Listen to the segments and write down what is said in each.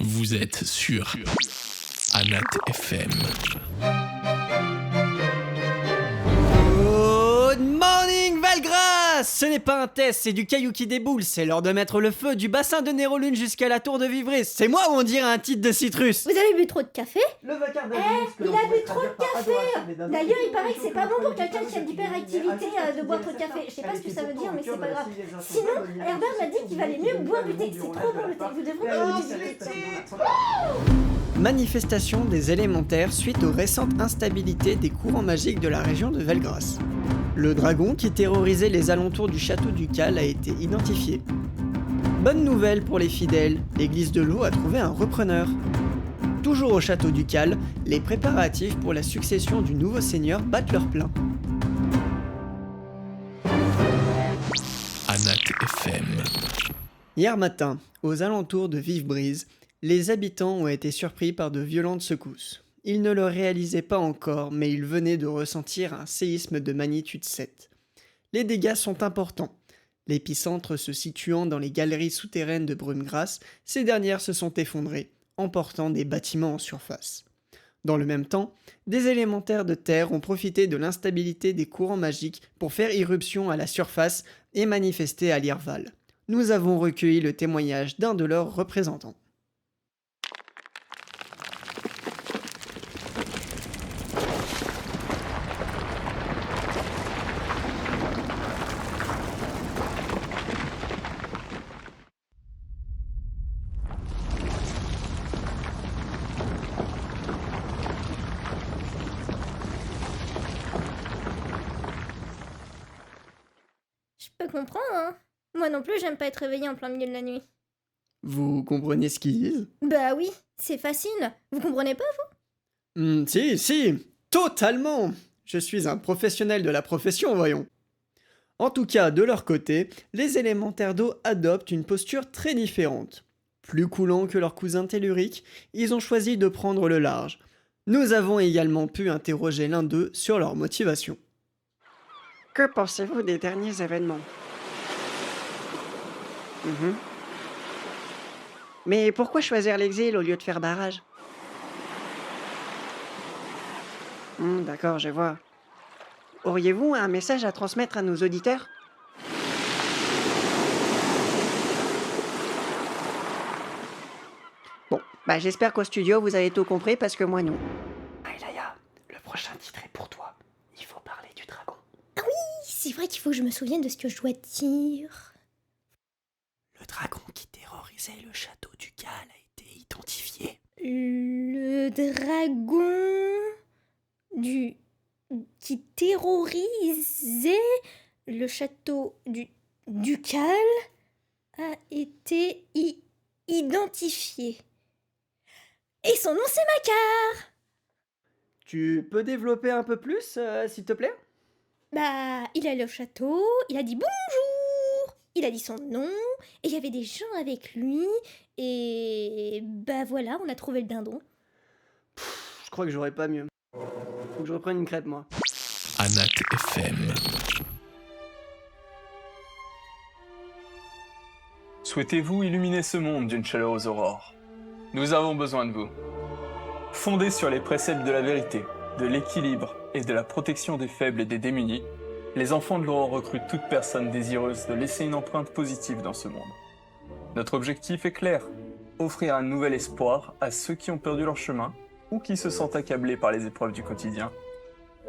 Vous êtes sur Anat FM. Good morning Valgras. Ce n'est pas un test, c'est du caillou qui déboule. C'est l'heure de mettre le feu du bassin de Nérolune jusqu'à la tour de Vivray. C'est moi ou on dirait un titre de Citrus? Vous avez bu trop de café? Le vacarme il a bu trop de café. D'ailleurs, il paraît que c'est pas bon pour quelqu'un qui a de l'hyperactivité de boire trop de café. Je sais pas ce que ça veut dire, mais c'est pas grave. Sinon, Herbert m'a dit qu'il valait mieux boire du thé. C'est trop bon le thé. Vous devrez Manifestation des élémentaires suite aux récentes instabilités des courants magiques de la région de Valgras. Le dragon qui terrorisait les alentours du château ducal a été identifié. Bonne nouvelle pour les fidèles, l'église de l'eau a trouvé un repreneur. Toujours au château ducal, les préparatifs pour la succession du nouveau seigneur battent leur plein. Anat FM. Hier matin, aux alentours de Vive-Brise, les habitants ont été surpris par de violentes secousses. Ils ne le réalisaient pas encore, mais ils venaient de ressentir un séisme de magnitude 7. Les dégâts sont importants. L'épicentre se situant dans les galeries souterraines de Brumegrasse, ces dernières se sont effondrées, emportant des bâtiments en surface. Dans le même temps, des élémentaires de terre ont profité de l'instabilité des courants magiques pour faire irruption à la surface et manifester à l'Irval. Nous avons recueilli le témoignage d'un de leurs représentants. Je peux comprendre, hein. Moi non plus, j'aime pas être réveillée en plein milieu de la nuit. Vous comprenez ce qu'ils disent? Bah oui, c'est facile. Vous comprenez pas, Si, totalement. Je suis un professionnel de la profession, voyons. En tout cas, de leur côté, les élémentaires d'eau adoptent une posture très différente. Plus coulants que leurs cousins telluriques, ils ont choisi de prendre le large. Nous avons également pu interroger l'un d'eux sur leur motivation. Que pensez-vous des derniers événements? Mais pourquoi choisir l'exil au lieu de faire barrage? D'accord, je vois. Auriez-vous un message à transmettre à nos auditeurs? Bon, j'espère qu'au studio vous avez tout compris parce que moi non. Aïlaya, le prochain titre est pour toi. Il faut parler du dragon. c'est vrai qu'il faut que je me souvienne de ce que je dois dire. Le dragon qui terrorisait le château ducal a été identifié. Le dragon qui terrorisait le château ducal a été identifié. Et son nom c'est Macar. Tu peux développer un peu plus, s'il te plaît? Il est allé au château, il a dit bonjour, il a dit son nom, et il y avait des gens avec lui, et voilà, on a trouvé le dindon. Je crois que j'aurais pas mieux. Faut que je reprenne une crêpe, moi. Anat FM. Souhaitez-vous illuminer ce monde d'une chaleureuse aurore? Nous avons besoin de vous. Fondés sur les préceptes de la vérité, de l'équilibre et de la protection des faibles et des démunis, les enfants de l'aurore recrutent toute personne désireuse de laisser une empreinte positive dans ce monde. Notre objectif est clair, offrir un nouvel espoir à ceux qui ont perdu leur chemin ou qui se sentent accablés par les épreuves du quotidien.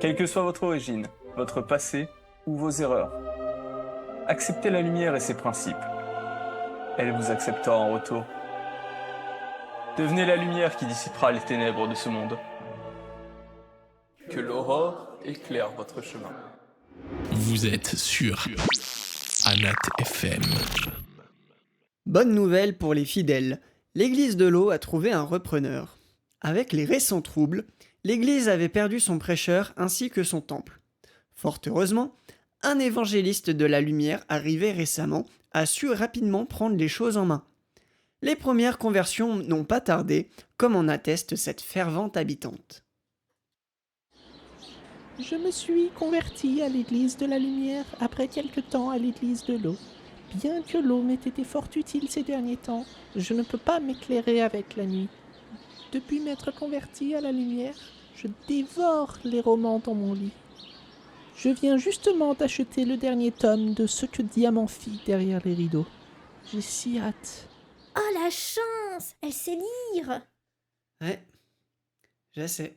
Quelle que soit votre origine, votre passé ou vos erreurs, acceptez la lumière et ses principes. Elle vous acceptera en retour. Devenez la lumière qui dissipera les ténèbres de ce monde. Que l'aurore éclaire votre chemin. Vous êtes sur Anat FM. Bonne nouvelle pour les fidèles. L'église de l'eau a trouvé un repreneur. Avec les récents troubles, l'église avait perdu son prêcheur ainsi que son temple. Fort heureusement, un évangéliste de la lumière arrivé récemment a su rapidement prendre les choses en main. Les premières conversions n'ont pas tardé, comme en atteste cette fervente habitante. Je me suis convertie à l'église de la lumière après quelque temps à l'église de l'eau. Bien que l'eau m'ait été fort utile ces derniers temps, je ne peux pas m'éclairer avec la nuit. Depuis m'être converti à la lumière, je dévore les romans dans mon lit. Je viens justement d'acheter le dernier tome de Ce que Diamant fit derrière les rideaux. J'ai si hâte. Oh la chance! Elle sait lire! Ouais, je sais.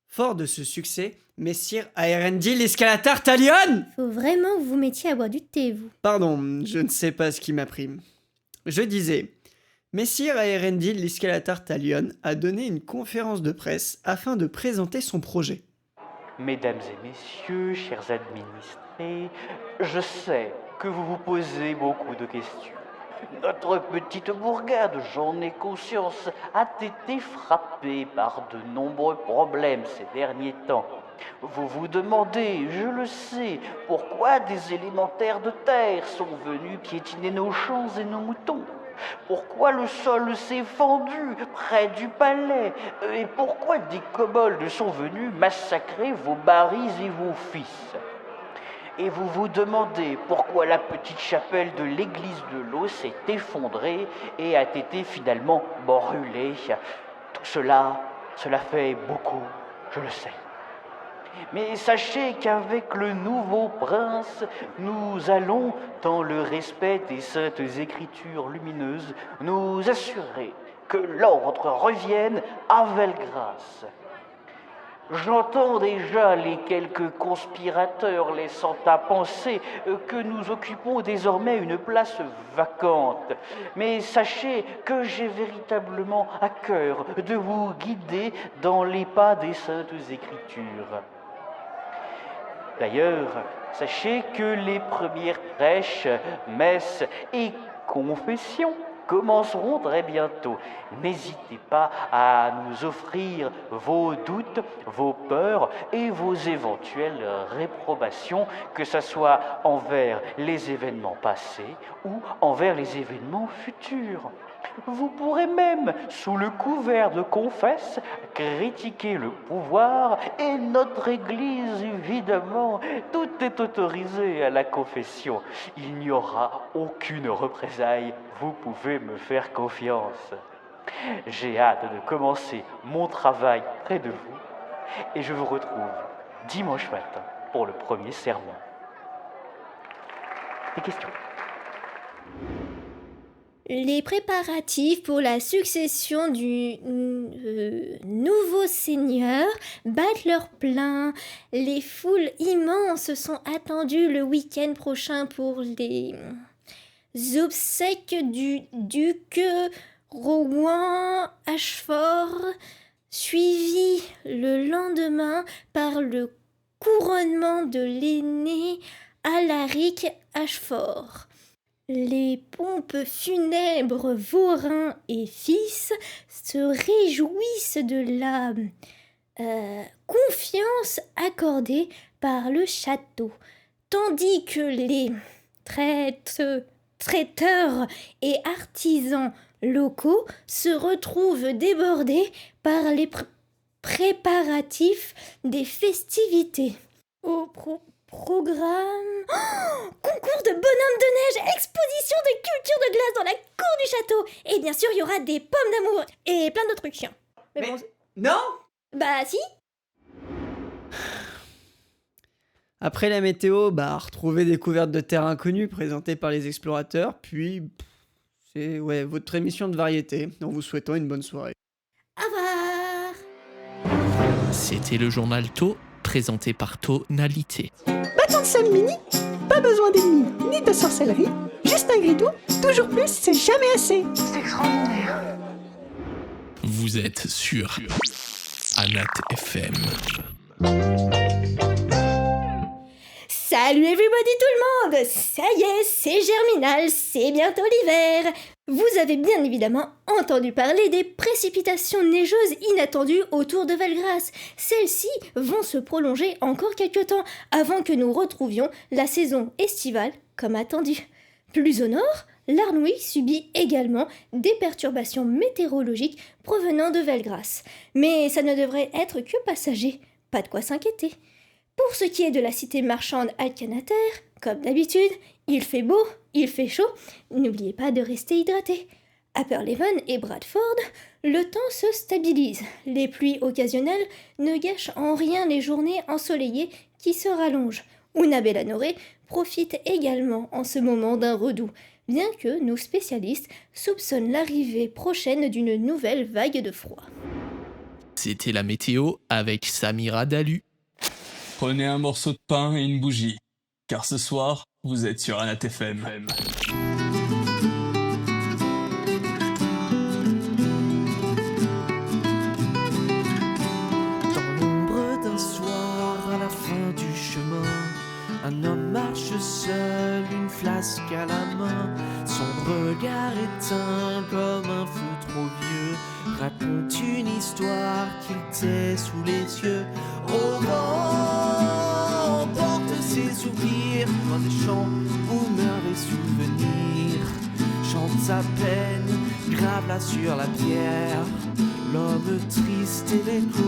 Fort de ce succès, Messire Aerendil Escalatar Talion! Faut vraiment que vous vous mettiez à boire du thé, vous. Pardon, je ne sais pas ce qui m'a pris. Je disais, Messire Aerendil Escalatar Talion a donné une conférence de presse afin de présenter son projet. Mesdames et messieurs, chers administrés, je sais que vous vous posez beaucoup de questions. Notre petite bourgade, j'en ai conscience, a été frappée par de nombreux problèmes ces derniers temps. Vous vous demandez, je le sais, pourquoi des élémentaires de terre sont venus piétiner nos champs et nos moutons. Pourquoi le sol s'est fendu près du palais? Et pourquoi des kobolds sont venus massacrer vos maris et vos fils? Et vous vous demandez pourquoi la petite chapelle de l'église de l'eau s'est effondrée et a été finalement brûlée. Tout cela fait beaucoup, je le sais. Mais sachez qu'avec le nouveau prince, nous allons, dans le respect des saintes écritures lumineuses, nous assurer que l'ordre revienne à Velgrace. J'entends déjà les quelques conspirateurs laissant à penser que nous occupons désormais une place vacante. Mais sachez que j'ai véritablement à cœur de vous guider dans les pas des saintes écritures. D'ailleurs, sachez que les premières prêches, messes et confessions commenceront très bientôt. N'hésitez pas à nous offrir vos doutes, vos peurs et vos éventuelles réprobations, que ce soit envers les événements passés ou envers les événements futurs. Vous pourrez même, sous le couvert de confesse, critiquer le pouvoir et notre Église, évidemment. Tout est autorisé à la confession. Il n'y aura aucune représaille. Vous pouvez me faire confiance. J'ai hâte de commencer mon travail près de vous et je vous retrouve dimanche matin pour le premier sermon. Des questions ? Les préparatifs pour la succession du nouveau seigneur battent leur plein. Les foules immenses sont attendues le week-end prochain pour les obsèques du duc Rowan Ashford, suivi le lendemain par le couronnement de l'aîné Alaric Ashford. Les pompes funèbres Vaurien et fils se réjouissent de la confiance accordée par le château, tandis que les traiteurs et artisans locaux se retrouvent débordés par les préparatifs des festivités. Au programme... concours de bonhomme de neige, exposition de culture de glace dans la cour du château. Et bien sûr, il y aura des pommes d'amour et plein d'autres trucs chiants. Mais bon, non! Bah si. Après la météo, retrouver des couvertes de terre inconnues présentées par les explorateurs, puis c'est votre émission de variété, en vous souhaitant une bonne soirée. Au revoir. C'était le journal Tôt, présenté par Tonalité. Bâton de Sam Mini, pas besoin d'ennemis ni de sorcellerie, juste un gridou, toujours plus, c'est jamais assez. C'est extraordinaire. Vous êtes sur Anat FM. Salut everybody tout le monde. Ça y est, c'est Germinal, c'est bientôt l'hiver. Vous avez bien évidemment entendu parler des précipitations neigeuses inattendues autour de Velgrace. Celles-ci vont se prolonger encore quelques temps avant que nous retrouvions la saison estivale comme attendu. Plus au nord, l'Arnouille subit également des perturbations météorologiques provenant de Velgrace. Mais ça ne devrait être que passager, pas de quoi s'inquiéter. Pour ce qui est de la cité marchande Alcanater, comme d'habitude, il fait beau, il fait chaud, n'oubliez pas de rester hydraté. À Pearlhaven et Bradford, le temps se stabilise. Les pluies occasionnelles ne gâchent en rien les journées ensoleillées qui se rallongent. Una Norée profite également en ce moment d'un redout, bien que nos spécialistes soupçonnent l'arrivée prochaine d'une nouvelle vague de froid. C'était la météo avec Samira Dalu. Prenez un morceau de pain et une bougie, car ce soir, vous êtes sur Anat FM. Dans l'ombre d'un soir, à la fin du chemin, un homme marche seul, une flasque à la main. Son regard éteint comme un feu trop vieux raconte une histoire qu'il tait sous les yeux. Au vent emporte ses soupirs dans des champs où meurent les souvenirs. Chante sa peine, grave-la sur la pierre. L'homme triste et l'écho